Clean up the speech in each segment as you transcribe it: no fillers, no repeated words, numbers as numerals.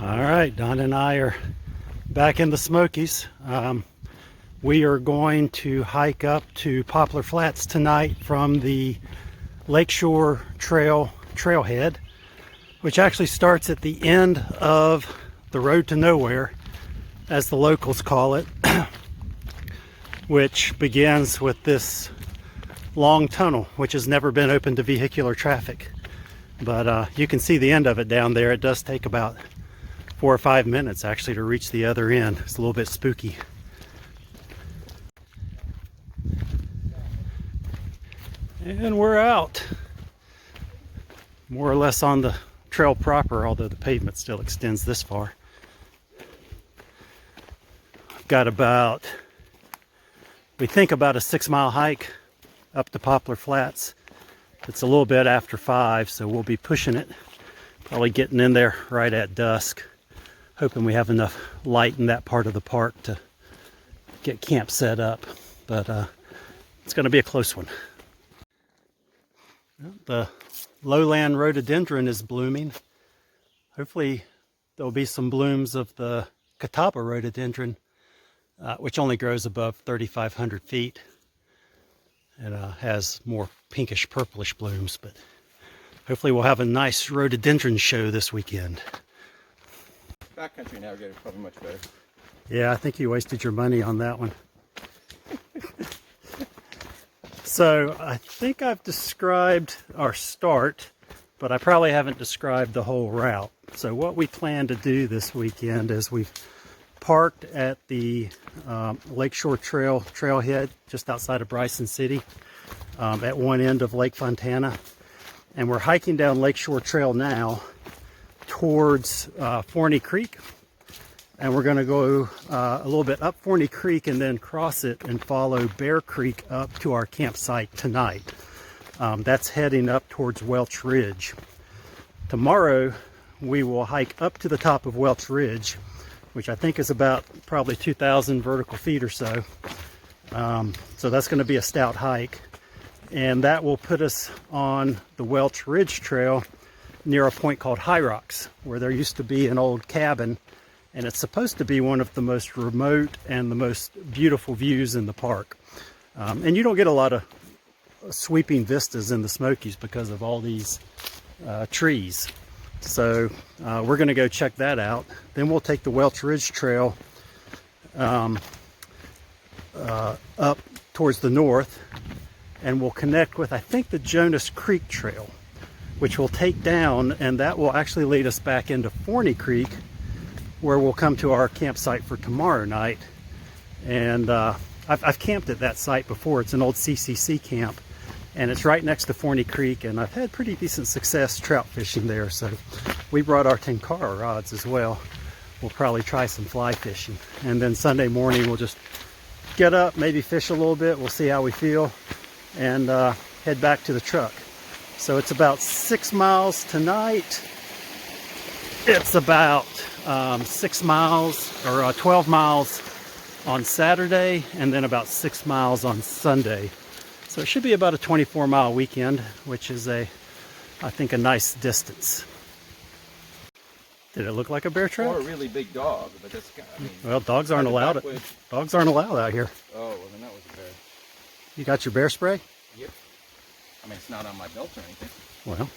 All right, Don and I are back in the Smokies. We are going to hike up to Poplar Flats tonight from the Lakeshore trailhead, which actually starts at the end of the road to nowhere, as the locals call it, which begins with this long tunnel, which has never been open to vehicular traffic. But you can see the end of it down there. It does take about 4 or 5 minutes actually to reach the other end. It's a little bit spooky. And we're out, more or less on the trail proper, although the pavement still extends this far. I've got about, we think about a 6-mile hike up to Poplar Flats. It's a little bit after 5, so we'll be pushing it, probably getting in there right at dusk, hoping we have enough light in that part of the park to get camp set up. But it's going to be a close one. The lowland rhododendron is blooming. Hopefully there'll be some blooms of the Catawba rhododendron, which only grows above 3,500 feet. It has more pinkish purplish blooms, but hopefully we'll have a nice rhododendron show this weekend. Backcountry Navigator is probably much better. Yeah, I think you wasted your money on that one. So I think I've described our start, but I probably haven't described the whole route. So what we plan to do this weekend is we've parked at the Lakeshore trailhead just outside of Bryson City at one end of Lake Fontana. And we're hiking down Lakeshore Trail now towards Forney Creek. And we're going to go a little bit up Forney Creek and then cross it and follow Bear Creek up to our campsite tonight. That's heading up towards Welch Ridge. Tomorrow we will hike up to the top of Welch Ridge, which I think is about probably 2,000 vertical feet or so. So that's going to be a stout hike. And that will put us on the Welch Ridge Trail near a point called High Rocks, where there used to be an old cabin. And it's supposed to be one of the most remote and the most beautiful views in the park. And you don't get a lot of sweeping vistas in the Smokies because of all these trees. So we're going to go check that out. Then we'll take the Welch Ridge Trail up towards the north, and we'll connect with, I think, the Jonas Creek Trail, which we'll take down, and that will actually lead us back into Forney Creek, where we'll come to our campsite for tomorrow night. And I've camped at that site before. It's an old CCC camp, and it's right next to Forney Creek, and I've had pretty decent success trout fishing there. So we brought our Tenkara rods as well. We'll probably try some fly fishing, and then Sunday morning we'll just get up, maybe fish a little bit. We'll see how we feel, and head back to the truck. So it's about 6 miles tonight. It's about 6 miles or 12 miles on Saturday, and then about 6 miles on Sunday. So it should be about a 24-mile weekend, which is I think a nice distance. Did it look like a bear trap? Or a really big dog, but that's kind of, I mean, well, dogs aren't allowed. Dogs aren't allowed out here. Oh, well then that was a bear. You got your bear spray? Yep. I mean, it's not on my belt or anything. Well,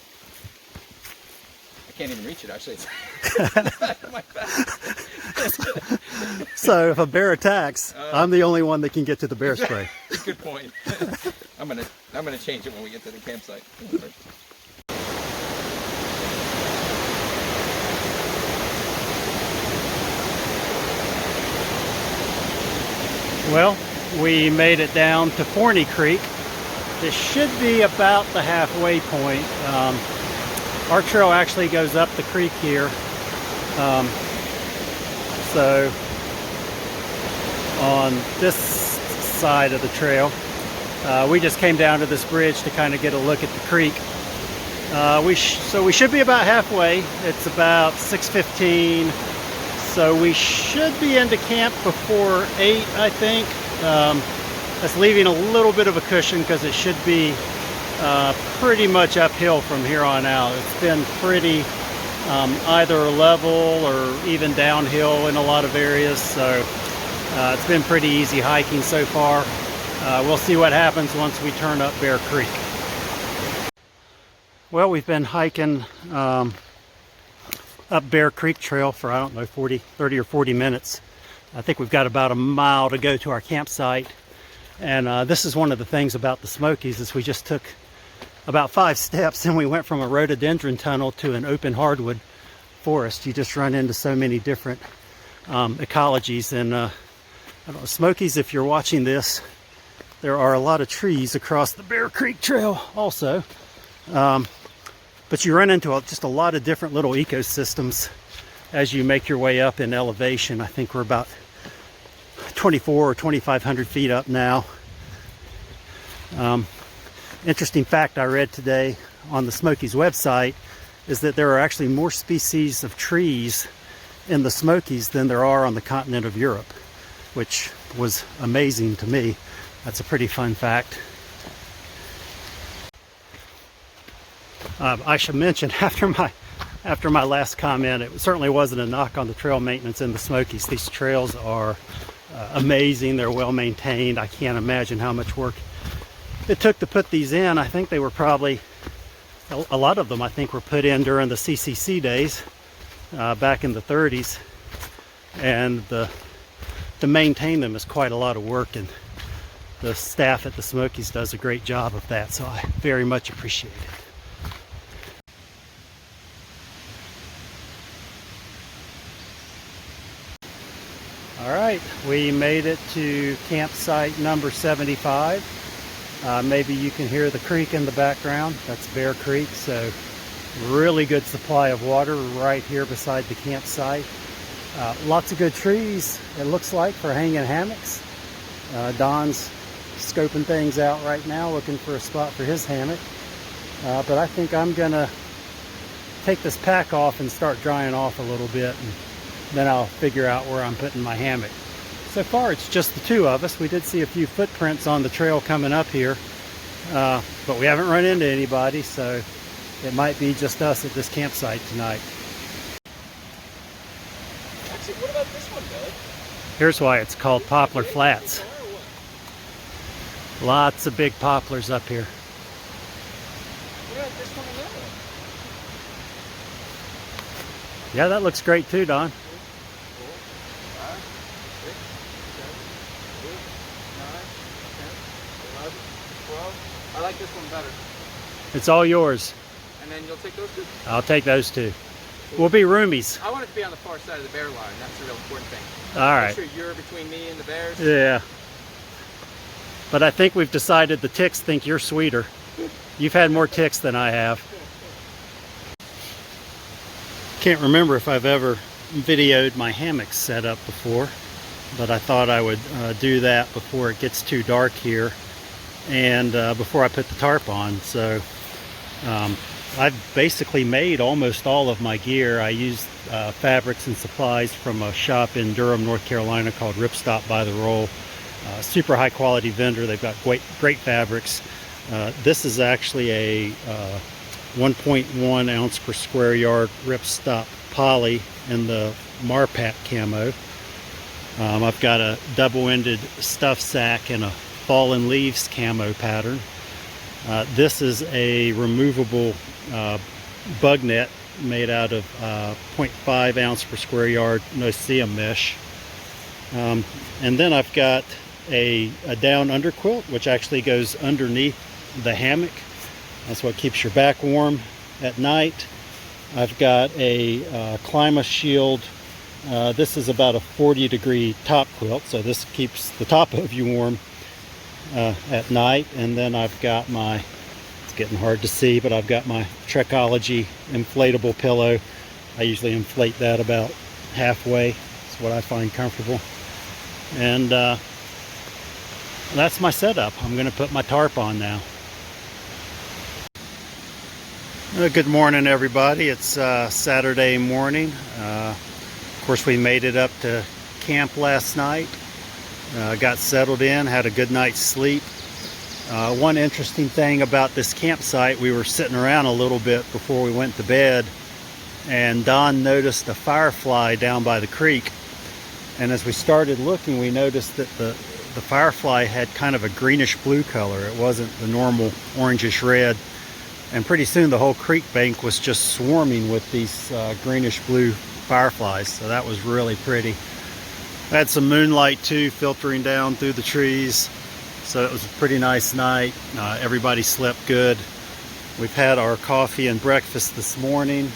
I can't even reach it, actually. It's on the back of my back. so if a bear attacks, I'm the only one that can get to the bear spray. Good point. I'm gonna change it when we get to the campsite. Well, we made it down to Forney Creek. This should be about the halfway point. Our trail actually goes up the creek here. So on this side of the trail, we just came down to this bridge to kind of get a look at the creek. So we should be about halfway. It's about 6:15. So we should be into camp before 8, I think. That's leaving a little bit of a cushion because it should be pretty much uphill from here on out. It's been pretty either level or even downhill in a lot of areas. So it's been pretty easy hiking so far. We'll see what happens once we turn up Bear Creek. Well, we've been hiking up Bear Creek Trail for, I don't know, 30 or 40 minutes. I think we've got about a mile to go to our campsite. And this is one of the things about the Smokies, is we just took about 5 steps and we went from a rhododendron tunnel to an open hardwood forest. You just run into so many different ecologies. And I don't know, Smokies, if you're watching this, there are a lot of trees across the Bear Creek Trail also. But you run into just a lot of different little ecosystems as you make your way up in elevation. I think we're about 24 or 2,500 feet up now. Interesting fact I read today on the Smokies website is that there are actually more species of trees in the Smokies than there are on the continent of Europe, which was amazing to me. That's a pretty fun fact. I should mention, after my last comment, it certainly wasn't a knock on the trail maintenance in the Smokies. These trails are amazing. They're well maintained. I can't imagine how much work it took to put these in. I think they were probably, a lot of them I think were put in during the CCC days back in the 30s. And to maintain them is quite a lot of work, and the staff at the Smokies does a great job of that, so I very much appreciate it. All right, we made it to campsite number 75. Maybe you can hear the creek in the background. That's Bear Creek, so really good supply of water right here beside the campsite. Lots of good trees, it looks like, for hanging hammocks. Don's scoping things out right now, looking for a spot for his hammock. But I think I'm gonna take this pack off and start drying off a little bit, and then I'll figure out where I'm putting my hammock. So far it's just the two of us. We did see a few footprints on the trail coming up here, but we haven't run into anybody, so it might be just us at this campsite tonight. Actually, what about this one, Billy? Here's why it's called Poplar Flats. Lots of big poplars up here. What about this one and that one? Yeah, that looks great too, Don. 5, 6, 7, 8, 9, 10, 11, 12. I like this one better. It's all yours. And then you'll take those two? I'll take those two. We'll be roomies. I want it to be on the far side of the bear line. That's the real important thing. All right. Make sure you're between me and the bears. Yeah. But I think we've decided the ticks think you're sweeter. You've had more ticks than I have. Can't remember if I've ever videoed my hammock setup before, but I thought I would do that before it gets too dark here and before I put the tarp on. So I've basically made almost all of my gear. I used fabrics and supplies from a shop in Durham, North Carolina called Ripstop by the Roll. Super high quality vendor. They've got great fabrics. This is actually a 1.1 ounce per square yard Ripstop poly in the Marpat camo. I've got a double-ended stuff sack in a fallen leaves camo pattern. This is a removable bug net made out of 0.5 ounce per square yard no-see-um mesh. And then I've got a down under quilt, which actually goes underneath the hammock. That's what keeps your back warm at night. I've got a Clima Shield. This is about a 40-degree top quilt, so this keeps the top of you warm at night. And then I've got my, it's getting hard to see, but I've got my Trekology inflatable pillow. I usually inflate that about halfway. It's what I find comfortable. And that's my setup. I'm going to put my tarp on now. Good morning, everybody. It's Saturday morning. Of course, we made it up to camp last night. Got settled in, had a good night's sleep. One interesting thing about this campsite, we were sitting around a little bit before we went to bed, and Don noticed a firefly down by the creek. And as we started looking, we noticed that the firefly had kind of a greenish blue color. It wasn't the normal orangish red. And pretty soon the whole creek bank was just swarming with these greenish blue fireflies. So that was really pretty. Had some moonlight too filtering down through the trees. So it was a pretty nice night. Everybody slept good. We've had our coffee and breakfast this morning.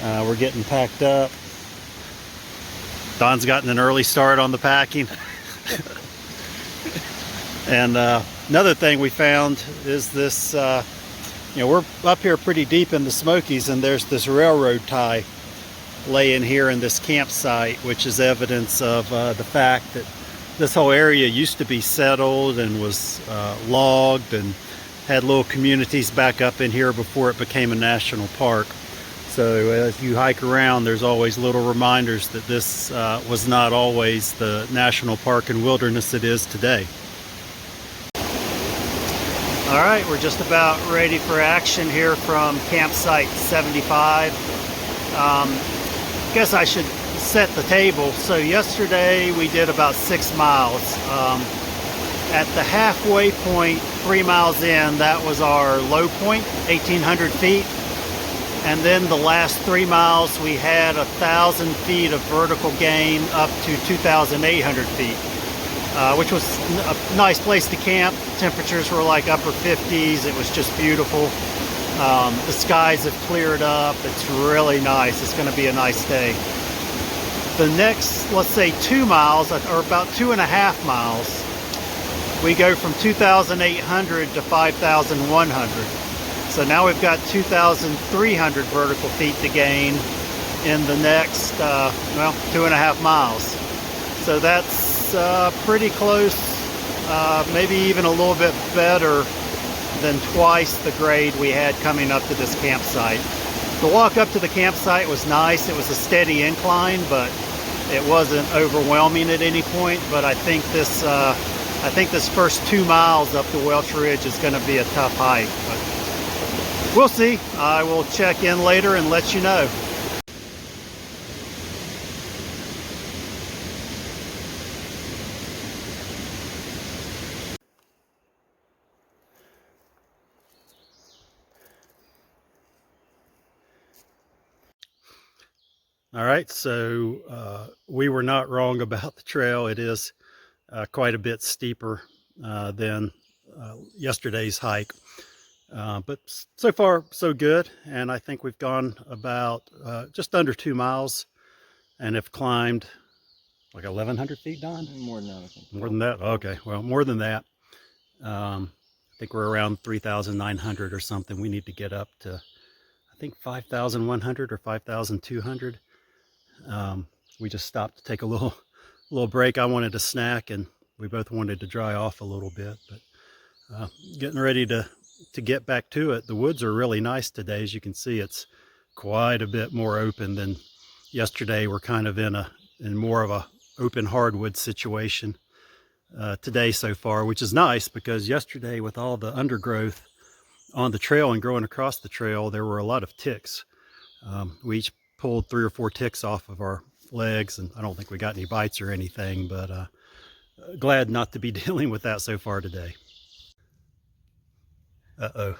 We're getting packed up. Don's gotten an early start on the packing. And another thing we found is this, we're up here pretty deep in the Smokies, and there's this railroad tie laying here in this campsite, which is evidence of the fact that this whole area used to be settled and was logged and had little communities back up in here before it became a national park. So as you hike around, there's always little reminders that this was not always the national park and wilderness it is today. All right, we're just about ready for action here from campsite 75. Guess I should set the table. So yesterday we did about 6 miles. At the halfway point, 3 miles in, that was our low point, 1,800 feet. And then the last 3 miles, we had 1,000 feet of vertical gain up to 2,800 feet, which was a nice place to camp. Temperatures were like upper 50s. It was just beautiful. The skies have cleared up. It's really nice. It's going to be a nice day. The next, let's say 2 miles, or about 2.5 miles, we go from 2,800 to 5,100. So now we've got 2,300 vertical feet to gain in the next, 2.5 miles. So that's pretty close, maybe even a little bit better than twice the grade we had coming up to this campsite. The walk up to the campsite was nice. It was a steady incline, but it wasn't overwhelming at any point. But I think this first 2 miles up the Welch Ridge is going to be a tough hike. But we'll see. I will check in later and let you know. All right, so we were not wrong about the trail. It is quite a bit steeper than yesterday's hike. But so far, so good. And I think we've gone about just under 2 miles and have climbed like 1,100 feet, Don? More than that, I think. More than that? Okay, well, more than that. I think we're around 3,900 or something. We need to get up to, I think, 5,100 or 5,200. We just stopped to take a little break. I wanted a snack, and we both wanted to dry off a little bit. But getting ready to get back to it. The woods are really nice today. As you can see, it's quite a bit more open than yesterday. We're kind of in more of a open hardwood situation today so far, which is nice because yesterday with all the undergrowth on the trail and growing across the trail, there were a lot of ticks. We each pulled 3 or 4 ticks off of our legs, and I don't think we got any bites or anything, but glad not to be dealing with that so far today. Uh-oh.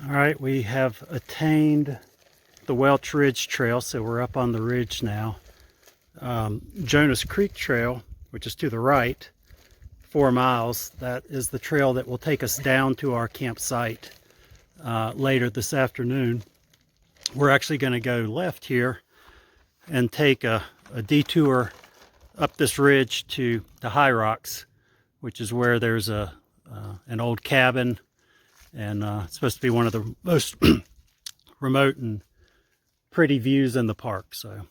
All right, we have attained the Welch Ridge Trail, so we're up on the ridge now. Jonas Creek Trail, which is to the right, 4 miles, that is the trail that will take us down to our campsite later this afternoon. We're actually going to go left here and take a detour up this ridge to the High Rocks, which is where there's an old cabin, and it's supposed to be one of the most remote and pretty views in the park. So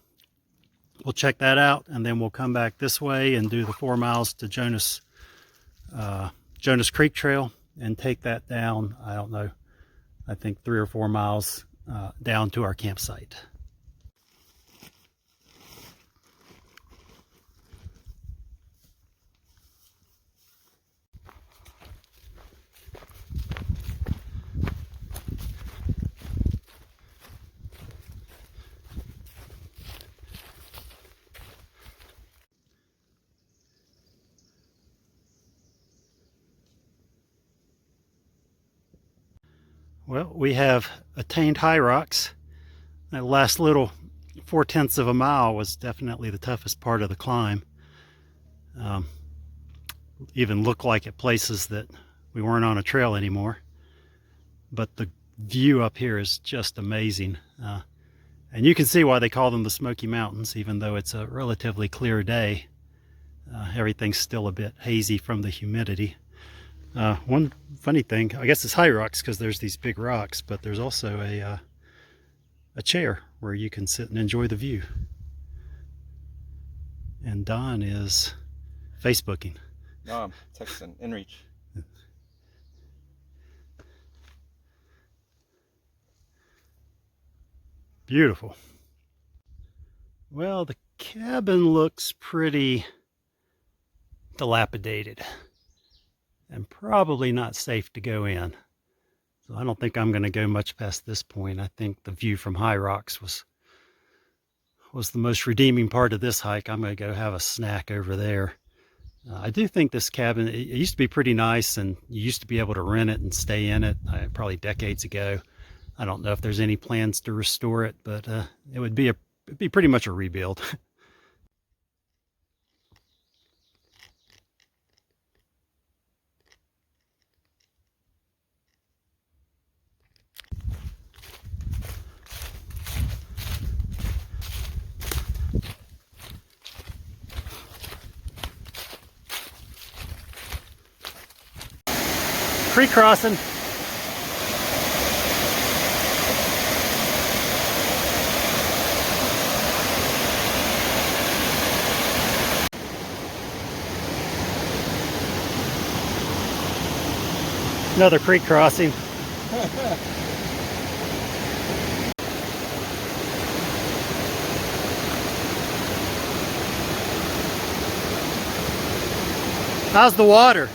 we'll check that out, and then we'll come back this way and do the 4 miles to Jonas Creek Trail and take that down, I don't know, I think 3 or 4 miles down to our campsite. Well, we have attained High Rocks. That last little 4/10 of a mile was definitely the toughest part of the climb. Even looked like at places that we weren't on a trail anymore. But the view up here is just amazing. And you can see why they call them the Smoky Mountains, even though it's a relatively clear day. Everything's still a bit hazy from the humidity. One funny thing, I guess it's High Rocks because there's these big rocks, but there's also a chair where you can sit and enjoy the view. And Don is Facebooking. No, I'm texting inReach. Beautiful. Well, the cabin looks pretty dilapidated and probably not safe to go in. So I don't think I'm going to go much past this point. I think the view from High Rocks was the most redeeming part of this hike. I'm going to go have a snack over there. I do think this cabin, it used to be pretty nice, and you used to be able to rent it and stay in it probably decades ago. I don't know if there's any plans to restore it, but it would be it'd be pretty much a rebuild. Creek crossing. Another creek crossing. How's the water?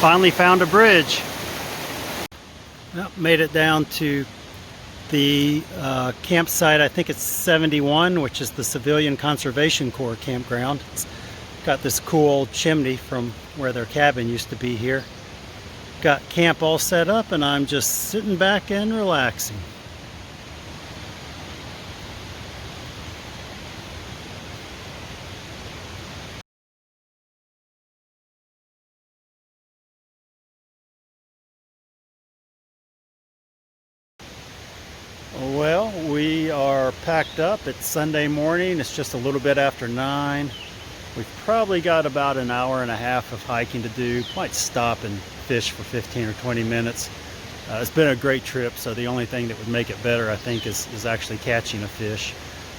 Finally found a bridge. Well, made it down to the campsite. I think it's 71, which is the Civilian Conservation Corps campground. It's got this cool chimney from where their cabin used to be here. Got camp all set up, and I'm just sitting back and relaxing. Well, we are packed up. It's Sunday morning. It's just a little bit after 9. We've probably got about an hour and a half of hiking to do. Might stop and fish for 15 or 20 minutes. It's been a great trip, so the only thing that would make it better, I think, is actually catching a fish.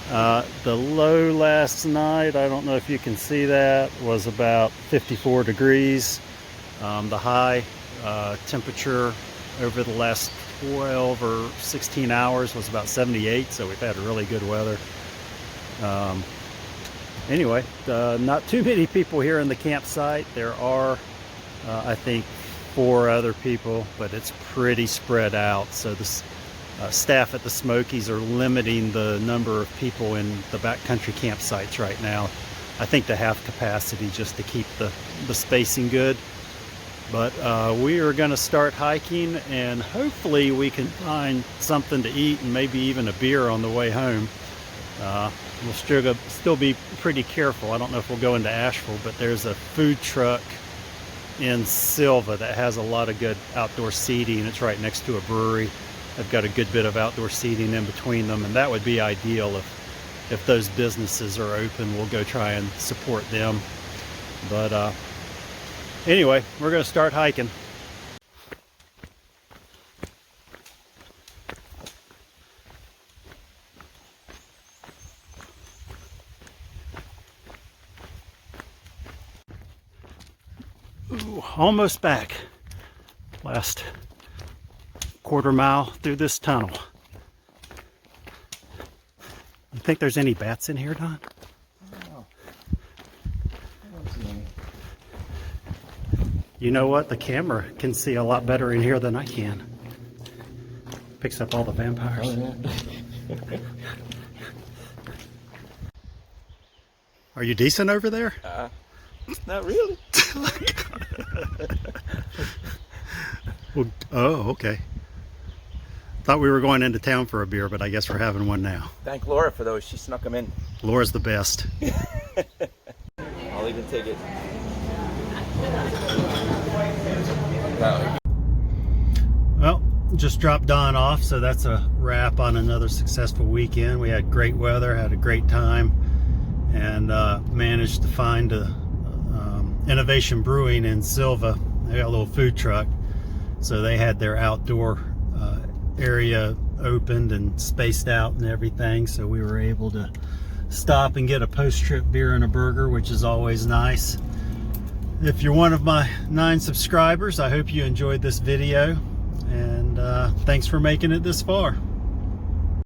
The low last night, I don't know if you can see that, was about 54 degrees. The high temperature over the last 12 or 16 hours was about 78, so we've had really good weather. Anyway, not too many people here in the campsite. There are, I think, 4 other people, but it's pretty spread out. So the staff at the Smokies are limiting the number of people in the backcountry campsites right now. I think to half capacity, just to keep the spacing good. But we are going to start hiking, and hopefully we can find something to eat and maybe even a beer on the way home. We'll still be pretty careful. I don't know if we'll go into Asheville, but there's a food truck in Silva that has a lot of good outdoor seating. It's right next to a brewery. They've got a good bit of outdoor seating in between them, and that would be ideal if those businesses are open. We'll go try and support them. But anyway, we're going to start hiking. Ooh, almost back. Last quarter mile through this tunnel. Think there's any bats in here, Don? You know what? The camera can see a lot better in here than I can. Picks up all the vampires. Are you decent over there? Not really. Well, oh, okay. Thought we were going into town for a beer, but I guess we're having one now. Thank Laura for those. She snuck them in. Laura's the best. I'll even take it. Well, just dropped Don off, so that's a wrap on another successful weekend. We had great weather, had a great time, and managed to find Innovation Brewing in Silva. They got a little food truck, so they had their outdoor area opened and spaced out and everything, so we were able to stop and get a post-trip beer and a burger, which is always nice. If you're one of my 9 subscribers, I hope you enjoyed this video, and thanks for making it this far.